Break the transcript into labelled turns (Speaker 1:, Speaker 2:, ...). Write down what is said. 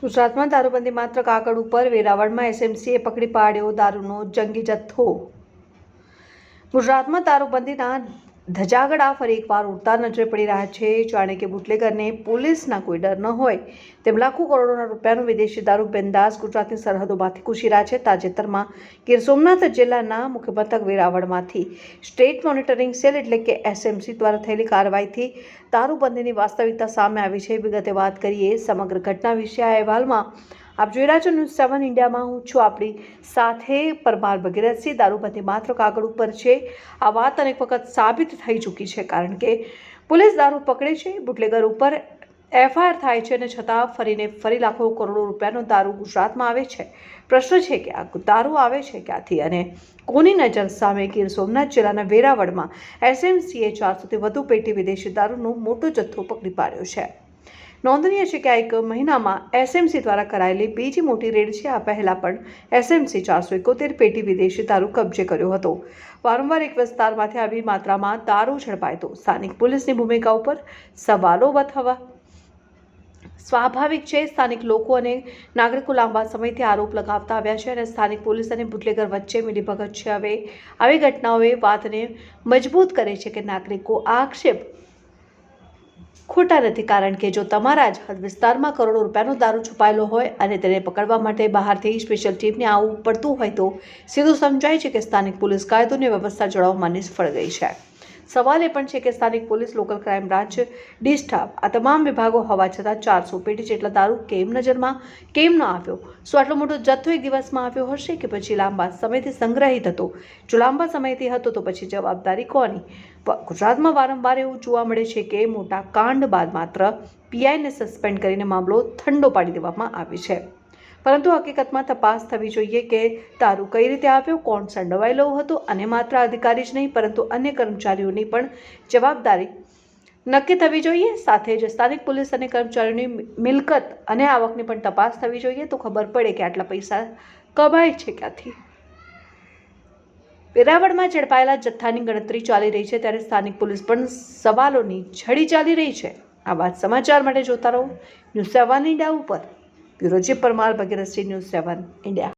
Speaker 1: ગુજરાતમાં દારૂબંધી માત્ર કાગળ ઉપર, વેરાવળમાં એસએમસીએ પકડી પાડ્યો દારૂનો જંગી જથ્થો। ગુજરાતમાં દારૂબંધીના ધજાગડા ફરી એકવાર ઉડતા નજરે પડી રહ્યા છે। જાણે કે બુટલેગરને પોલીસના કોઈ ડર ન હોય તેમ લાખો કરોડોના રૂપિયાનું વિદેશી દારૂ બિંદાસ ગુજરાતની સરહદોમાંથી ઘૂસી રહ્યા છે। તાજેતરમાં ગીર સોમનાથ જિલ્લાના મુખ્ય મથક વેરાવળમાંથી સ્ટેટ મોનિટરિંગ સેલ એટલે કે એસએમસી દ્વારા થયેલી કાર્યવાહીથી દારૂબંધીની વાસ્તવિકતા સામે આવી છે। વિગતે વાત કરીએ સમગ્ર ઘટના વિશે। આ અહેવાલમાં આપ જોઈ રહ્યા છો ન્યૂઝ 7 ઇન્ડિયામાં। હું છું આપણી સાથે પરમાર ભગીરથસિંહ। દારૂબંધી માત્ર કાગળ ઉપર છે, આ વાત અનેક વખત સાબિત થઈ ચૂકી છે, કારણ કે પોલીસ દારૂ પકડે છે, બુટલેગર ઉપર એફઆઈઆર થાય છે અને છતાં ફરી લાખો કરોડો રૂપિયાનો દારૂ ગુજરાતમાં આવે છે। પ્રશ્ન છે કે આ દારૂ આવે છે ક્યાંથી અને કોની નજર સામે? ગીર સોમનાથ જિલ્લાના વેરાવળમાં એસએમસીએ 400થી વધુ પેટી વિદેશી દારૂનો મોટો જથ્થો પકડી પાડ્યો છે। નોંધનીય છે કે આ એક મહિનામાં એસએમસી દ્વારા કરાયેલી બીજી મોટી રેડ છે। આ પહેલા પણ એસએમસી 471 પેટી વિદેશી દારૂ કબજે કર્યો હતો। વારંવાર એક વિસ્તારમાંથી આવી માત્રામાં દારૂ ઝડપાય તો સ્થાનિક પોલીસની ભૂમિકા ઉપર સવાલો ઉઠાવવા સ્વાભાવિક છે। સ્થાનિક લોકો અને નાગરિકો લાંબા સમયથી આરોપ લગાવતા આવ્યા છે અને સ્થાનિક પોલીસ અને બુટલેગર વચ્ચે મિલીભગત છે। હવે આવી ઘટનાઓ એ વાતને મજબૂત કરે છે કે નાગરિકો આક્ષેપ ખોટા નથી, કારણ કે જો તમારા જ હદ વિસ્તારમાં કરોડો રૂપિયાનો દારૂ છુપાયેલો હોય અને તેને પકડવા માટે બહારથી સ્પેશિયલ ટીમને આવવું પડતું હોય તો સીધું સમજાય છે કે સ્થાનિક પોલીસ કાયદોની વ્યવસ્થા જળાવવામાં નિષ્ફળ ગઈ છે। સવાલ એ પણ છે કે સ્થાનિક police, local crime branch, D staff આ તમામ વિભાગો હોવા છતાં 400 પેટી જેટલા દારૂ નજરમાં કેમ ન આવ્યો? શું આટલો મોટો જથ્થો એક દિવસમાં આવ્યો હશે કે પછી લાંબા સમયથી સંગ્રહિત હતો? જો લાંબા સમયથી હતો તો પછી જવાબદારી કોની? ગુજરાતમાં વારંવાર એવું જોવા મળે છે કે મોટા કાંડ બાદ માત્ર પીઆઈને સસ્પેન્ડ કરીને મામલો ઠંડો પાડી દેવામાં આવે છે, પરંતુ હકીકતમાં તપાસ થવી જોઈએ કે દારૂ કઈ રીતે આવ્યો, કોણ સંડોવાયેલો હતો અને માત્ર અધિકારી જ નહીં પરંતુ અન્ય કર્મચારીઓની પણ જવાબદારી નક્કી થવી જોઈએ। સાથે જ સ્થાનિક પોલીસ અને કર્મચારીઓની મિલકત અને આવકની પણ તપાસ થવી જોઈએ, તો ખબર પડે કે આટલા પૈસા કમાય છે ક્યાંથી। વેરાવળમાં ઝડપાયેલા જથ્થાની ગણતરી ચાલી રહી છે ત્યારે સ્થાનિક પોલીસ પણ સવાલોની ઝડી ચાલી રહી છે। આ વાત સમાચાર માટે જોતા રહો ન્યૂઝ 7 ઇન્ડિયા ઉપર। Bureau chief Parmar Bhagirathsinh, news 7 India.